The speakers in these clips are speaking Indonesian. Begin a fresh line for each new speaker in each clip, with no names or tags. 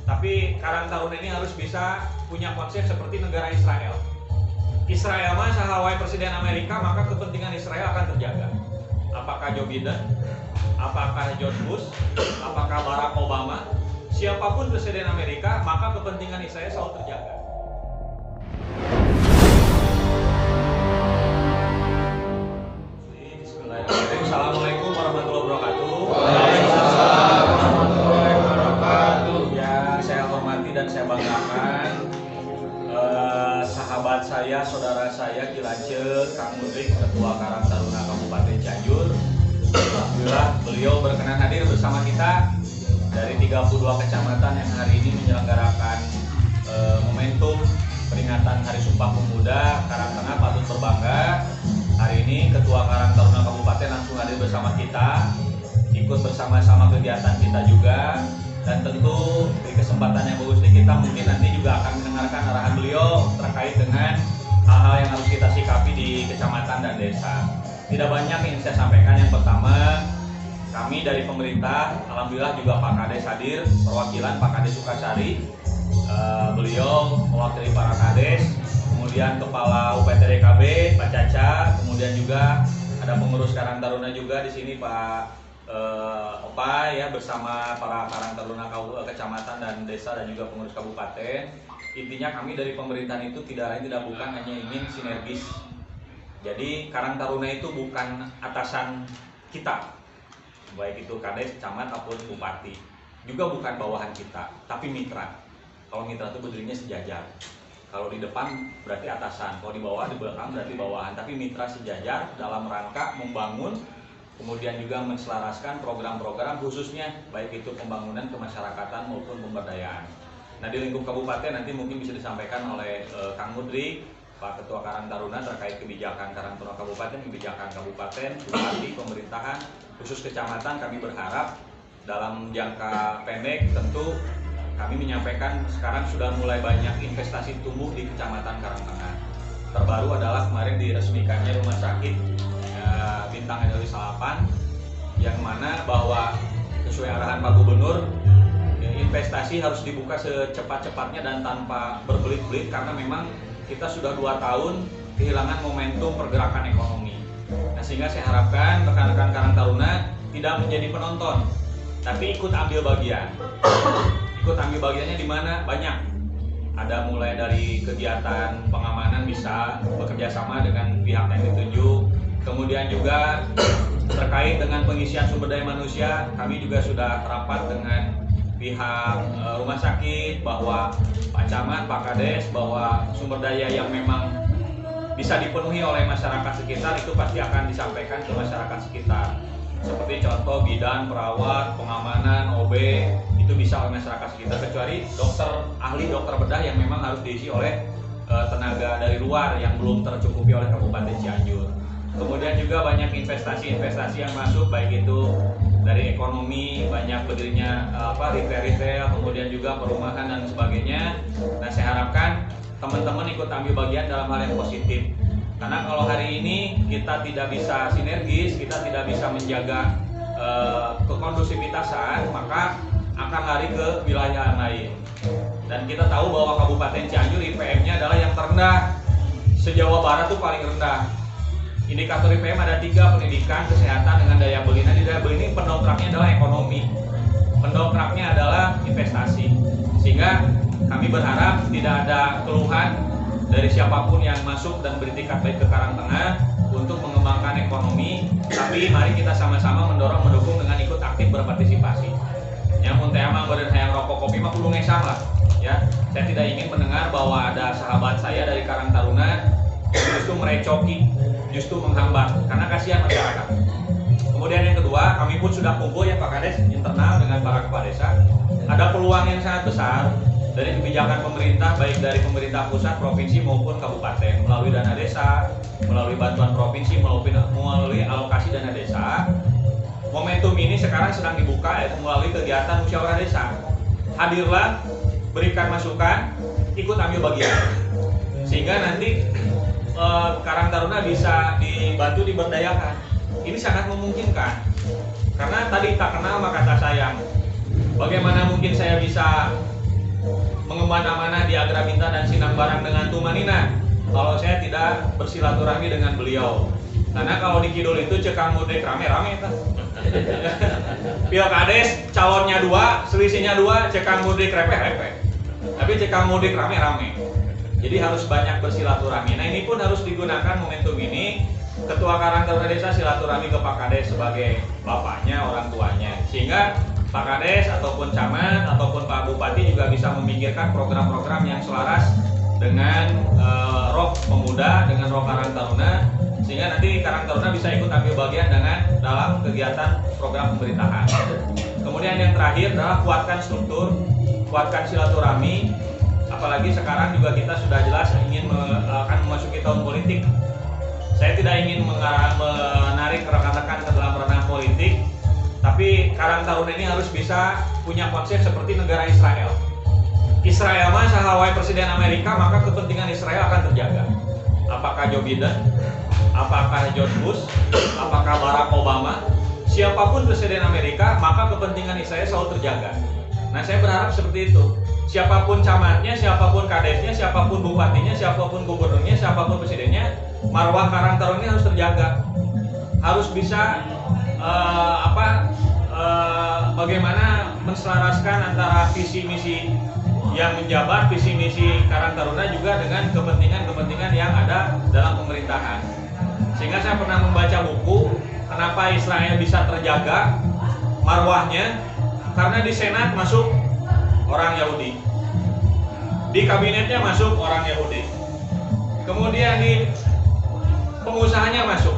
Tapi Karang Taruna ini harus bisa punya konsep seperti negara Israel. Israel mah sahawai presiden Amerika, maka kepentingan Israel akan terjaga. Apakah Joe Biden, apakah George Bush, apakah Barack Obama, siapapun presiden Amerika, maka kepentingan Israel selalu terjaga. Bismillahirrahmanirrahim. Assalamualaikum warahmatullahi wabarakatuh.
Waalaikumsalam warahmatullahi wabarakatuh.
Yang saya hormati dan saya banggakan, sahabat saya, saudara saya Kilance, Kang Mudrik, Ketua Karang Taruna Kabupaten Cianjur. Alhamdulillah beliau berkenan hadir bersama kita dari 32 kecamatan yang hari ini menyelenggarakan momentum peringatan Hari Sumpah Pemuda. Karang Tengah patut berbangga. Hari ini Ketua Karang Taruna Kabupaten langsung hadir bersama kita, ikut bersama-sama kegiatan kita juga. Dan tentu di kesempatan yang bagus ini kita mungkin nanti juga akan mendengarkan arahan beliau terkait dengan hal-hal yang harus kita sikapi di kecamatan dan desa. Tidak banyak yang saya sampaikan. Yang pertama, kami dari pemerintah, alhamdulillah juga Pak Kades hadir, perwakilan Pak Kades Sukasari. Beliau mewakili para Kades, kemudian Kepala UPTDKB Pak Caca, kemudian juga ada pengurus Karang Taruna juga di sini Pak Opa ya, bersama para Karang Taruna kecamatan dan desa dan juga pengurus kabupaten. Intinya kami dari pemerintahan itu tidak lain tidak bukan hanya ingin sinergis. Jadi Karang Taruna itu bukan atasan kita, baik itu Kades, camat ataupun bupati. Juga bukan bawahan kita, tapi mitra. Kalau mitra itu berdirinya sejajar. Kalau di depan berarti atasan, kalau di bawah di belakang berarti bawahan. Tapi mitra sejajar dalam rangka membangun, kemudian juga menselaraskan program-program khususnya baik itu pembangunan kemasyarakatan maupun pemberdayaan. Nah, di lingkup kabupaten nanti mungkin bisa disampaikan oleh Kang Mudrik, Pak Ketua Karang Taruna terkait kebijakan Karang Taruna Kabupaten, kebijakan kabupaten, bupati, pemerintahan, khusus kecamatan. Kami berharap dalam jangka pendek tentu kami menyampaikan sekarang sudah mulai banyak investasi tumbuh di Kecamatan Karang Tengah. Terbaru adalah kemarin diresmikannya rumah sakit Bintang Edoli Salapan, yang mana bahwa sesuai arahan Pak Gubernur, investasi harus dibuka secepat-cepatnya dan tanpa berbelit-belit, karena memang kita sudah 2 tahun kehilangan momentum pergerakan ekonomi. Nah, sehingga saya harapkan rekan-rekan Karang Taruna tidak menjadi penonton, tapi ikut ambil bagian. Ikut ambil bagiannya di mana? Banyak. Ada mulai dari kegiatan pengamanan, bisa bekerja sama dengan pihak yang ditunjuk. Kemudian juga terkait dengan pengisian sumber daya manusia, kami juga sudah rapat dengan pihak rumah sakit bahwa Pak Camat, Pak Kades, bahwa sumber daya yang memang bisa dipenuhi oleh masyarakat sekitar itu pasti akan disampaikan ke masyarakat sekitar. Seperti contoh bidan, perawat, pengamanan, OB, itu bisa oleh masyarakat sekitar, kecuali dokter bedah yang memang harus diisi oleh tenaga dari luar yang belum tercukupi oleh Kabupaten Cianjur. Kemudian juga banyak investasi-investasi yang masuk, baik itu dari ekonomi, banyak berdirinya retail, kemudian juga perumahan dan sebagainya. Nah, saya harapkan teman-teman ikut ambil bagian dalam hal yang positif. Karena kalau hari ini kita tidak bisa sinergis, kita tidak bisa menjaga kekondusivitasan, maka akan lari ke wilayah lain. Dan kita tahu bahwa Kabupaten Cianjur IPM-nya adalah yang terendah. Se-Jawa Barat itu paling rendah. Indikator IPM ada 3, pendidikan, kesehatan, dengan daya beli. Nah, di daya beli ini pendongkraknya adalah ekonomi. Pendongkraknya adalah investasi. Sehingga kami berharap tidak ada keluhan dari siapapun yang masuk dan beritikat baik ke Karang Tengah untuk mengembangkan ekonomi, tapi mari kita sama-sama mendukung dengan ikut aktif berpartisipasi. Yang pun tema badan hayang rokok kopi mah kudu ngesang lah, ya. Saya tidak ingin mendengar bahwa ada sahabat saya dari Karang Taruna justru merecoki, justru menghambat, karena kasihan masyarakat. Kemudian yang kedua, kami pun sudah kumpul ya Pak Kades internal dengan para kepala desa. Ada peluang yang sangat besar dari kebijakan pemerintah, baik dari pemerintah pusat, provinsi maupun kabupaten, melalui dana desa, melalui bantuan provinsi, melalui alokasi dana desa. Momentum ini sekarang sedang dibuka, yaitu melalui kegiatan musyawarah desa. Hadirlah, berikan masukan, ikut ambil bagian, sehingga nanti Karang Taruna bisa dibantu diberdayakan. Ini sangat memungkinkan, karena tadi tak kenal maka tak sayang. Bagaimana mungkin saya bisa mengemban amanah di Agraminta dan Sinang Barang dengan Tumanina kalau saya tidak bersilaturahmi dengan beliau. Karena kalau di Kidul itu cekang mudik rame-rame kan. Pilkades calonnya 2, selisihnya 2, cekang mudik repeh-repeh. Tapi cekang mudik rame-rame. Jadi harus banyak bersilaturahmi. Nah ini pun harus digunakan momentum ini. Ketua Karang Taruna Desa silaturahmi ke Pak Kades sebagai bapaknya, orang tuanya. Sehingga Pak Kades ataupun camat ataupun Pak Bupati juga bisa memikirkan program-program yang selaras dengan roh pemuda, dengan roh Karang Taruna, sehingga nanti Karang Taruna bisa ikut ambil bagian dalam kegiatan program pemerintahan. Kemudian yang terakhir adalah kuatkan struktur, kuatkan silaturahmi. Apalagi sekarang juga kita sudah jelas ingin akan memasuki tahun politik. Saya tidak ingin menarik rekan-rekan ke dalam ranah politik, tapi Karang Taruna ini harus bisa punya konsep seperti negara Israel. Israel mah sahawai presiden Amerika, maka kepentingan Israel akan terjaga. Apakah Joe Biden, apakah George Bush, apakah Barack Obama, siapapun presiden Amerika, maka kepentingan Israel selalu terjaga. Nah, saya berharap seperti itu. Siapapun camatnya, siapapun kadesnya, siapapun bupatinya, siapapun gubernurnya, siapapun presidennya, marwah Karang Taruna ini harus terjaga. Harus bisa bagaimana menselaraskan antara visi misi yang menjabat, visi misi Karang Taruna juga dengan kepentingan-kepentingan yang ada dalam pemerintahan. Sehingga saya pernah membaca buku kenapa Israel bisa terjaga marwahnya, karena di Senat masuk orang Yahudi, di kabinetnya masuk orang Yahudi, kemudian di pengusahanya masuk.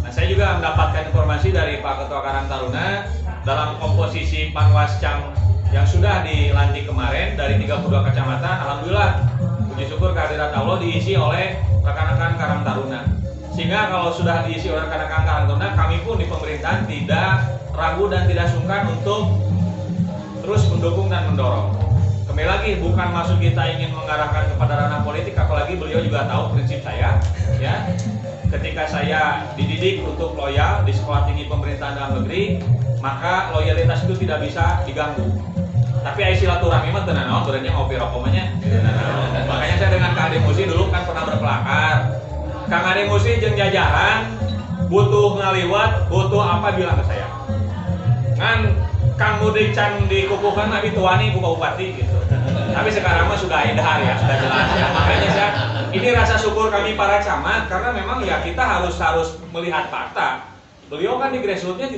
Nah, saya juga mendapatkan informasi dari Pak Ketua Karang Taruna dalam komposisi Panwascam yang sudah dilantik kemarin dari 32 kecamatan. Alhamdulillah, puji syukur kehadirat Allah diisi oleh rekan-rekan Karang Taruna. Sehingga kalau sudah diisi oleh rekan-rekan Karang Taruna, kami pun di pemerintahan tidak ragu dan tidak sungkan untuk terus mendukung dan mendorong. Kembali lagi, bukan maksud kita ingin mengarahkan kepada ranah politik, apalagi beliau juga tahu prinsip saya, ya. Ketika saya dididik untuk loyal di Sekolah Tinggi Pemerintahan Dalam Negeri, maka loyalitas itu tidak bisa diganggu. Tapi ai silaturahmi mah teu naon, beurangnya ngopi rokomanya. Makanya saya dengan Kang Ade Musi dulu kan pernah berkelakar. Kang Ade Musi jeung jajaran butuh ngaliwat, butuh apa bilang ke saya. Kan Kang Mudik can dikukuhkan nabi tuani ku bupati gitu. Tapi sekarang mah sudah edah ya, sudah jelas ya. Makanya saya ini rasa syukur kami para camat karena memang ya kita harus melihat fakta. Beliau kan di grassroots-nya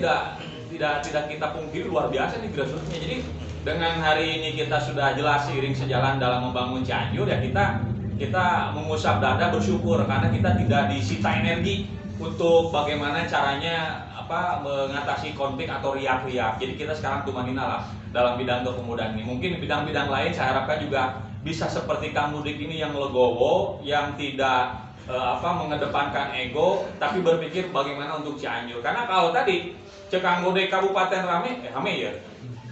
tidak kita pungkiri luar biasa di grassroots-nya. Jadi dengan hari ini kita sudah jelas seiring sejalan dalam membangun Cianjur ya kita mengusap dada bersyukur karena kita tidak disita energi untuk bagaimana caranya mengatasi konflik atau riak-riak. Jadi kita sekarang tumanina lah dalam bidang kepemudaan ini. Mungkin bidang-bidang lain saya harapkan juga bisa seperti Kang Mudik ini yang legowo, yang tidak mengedepankan ego, tapi berpikir bagaimana untuk Cianjur. Karena kalau tadi Kang Mudik kabupaten rame ya.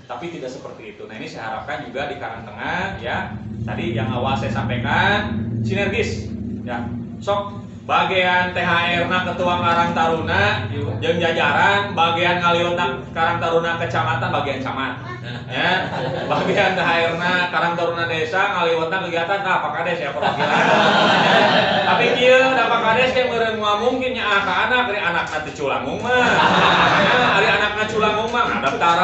Tapi tidak seperti itu. Nah ini saya harapkan juga di Karang Tengah ya. Tadi yang awal saya sampaikan sinergis ya. Sok bagian THR na Ketua Karang Taruna jeung jajaran bagian ngaliweutak Karang Taruna kecamatan bagian camat ya. Bagian THR na Karang Taruna desa ngaliweutak kegiatan Pak Kades ya perwakilan. Tapi kieu da Pak Kades ge meureun mungkin nya ka anak dari anakna teh Culangung mah. Ari anakna Culangung mah daftar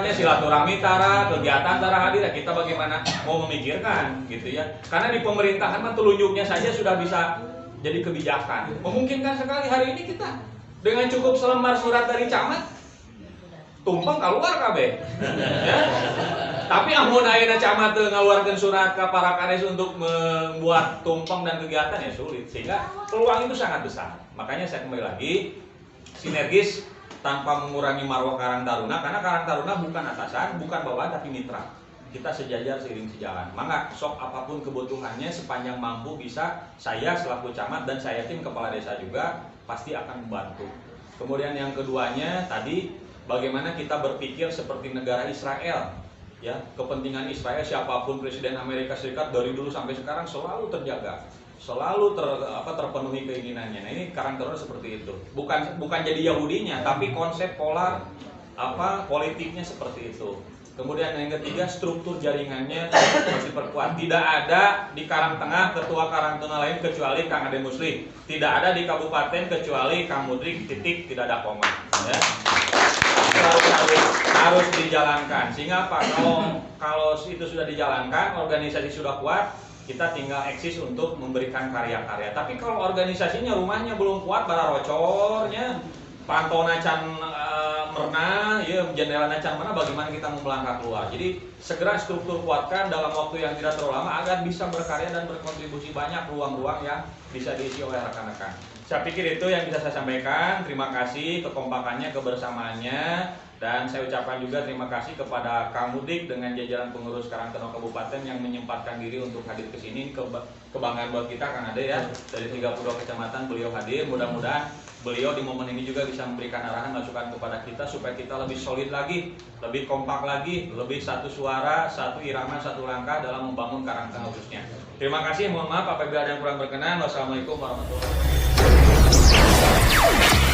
nya silaturahmi tara kegiatan tara hadir ya kita bagaimana mau memikirkan gitu ya. Karena di pemerintahan mah telunjuknya saja sudah bisa jadi kebijakan. Memungkinkan sekali hari ini kita dengan cukup selembar surat dari camat tumpeng keluar kabeh. Ya. Tapi amun ayeuna camat teu ngaluarkeun surat ka para kades untuk membuat tumpeng dan kegiatan ya sulit. Sehingga peluang itu sangat besar. Makanya saya kembali lagi sinergis tanpa mengurangi marwah Karang Taruna karena Karang Taruna bukan atasan, bukan bawahan tapi mitra. Kita sejajar seiring sejalan. Maka sok apapun kebutuhannya sepanjang mampu bisa saya selaku camat dan saya tim kepala desa juga pasti akan membantu. Kemudian yang keduanya tadi bagaimana kita berpikir seperti negara Israel ya. Kepentingan Israel siapapun presiden Amerika Serikat dari dulu sampai sekarang selalu terjaga, selalu terpenuhi keinginannya. Nah ini Karang Taruna seperti itu. Bukan jadi Yahudinya tapi konsep pola politiknya seperti itu. Kemudian yang ketiga, struktur jaringannya harus diperkuat. Tidak ada di Karangtengah ketua Karangtengah lain kecuali Kang Ade Musli. Tidak ada di kabupaten kecuali Kang Mudrik, titik, tidak ada koma. Ya. Harus dijalankan. Sehingga apa? Kalau itu sudah dijalankan, organisasi sudah kuat, kita tinggal eksis untuk memberikan karya-karya. Tapi kalau organisasinya, rumahnya belum kuat, bara rocornya, pantona can merna, ya jendela can mana, bagaimana kita mau melangkah keluar. Jadi segera struktur kuatkan dalam waktu yang tidak terlalu lama agar bisa berkarya dan berkontribusi banyak ruang-ruang yang bisa diisi oleh rekan-rekan. Saya pikir itu yang bisa saya sampaikan. Terima kasih kekompakannya, kebersamaannya, dan saya ucapkan juga terima kasih kepada Kang Mudik dengan jajaran pengurus Karangtengah Kabupaten yang menyempatkan diri untuk hadir ke sini. Kebanggaan buat kita Kang Ade ya, dari 32 kecamatan beliau hadir. Mudah-mudahan beliau di momen ini juga bisa memberikan arahan masukan kepada kita supaya kita lebih solid lagi, lebih kompak lagi, lebih satu suara, satu irama, satu langkah dalam membangun Karangtengah khususnya. Terima kasih, mohon maaf apabila ada yang kurang berkenan. Wassalamualaikum warahmatullahi wabarakatuh.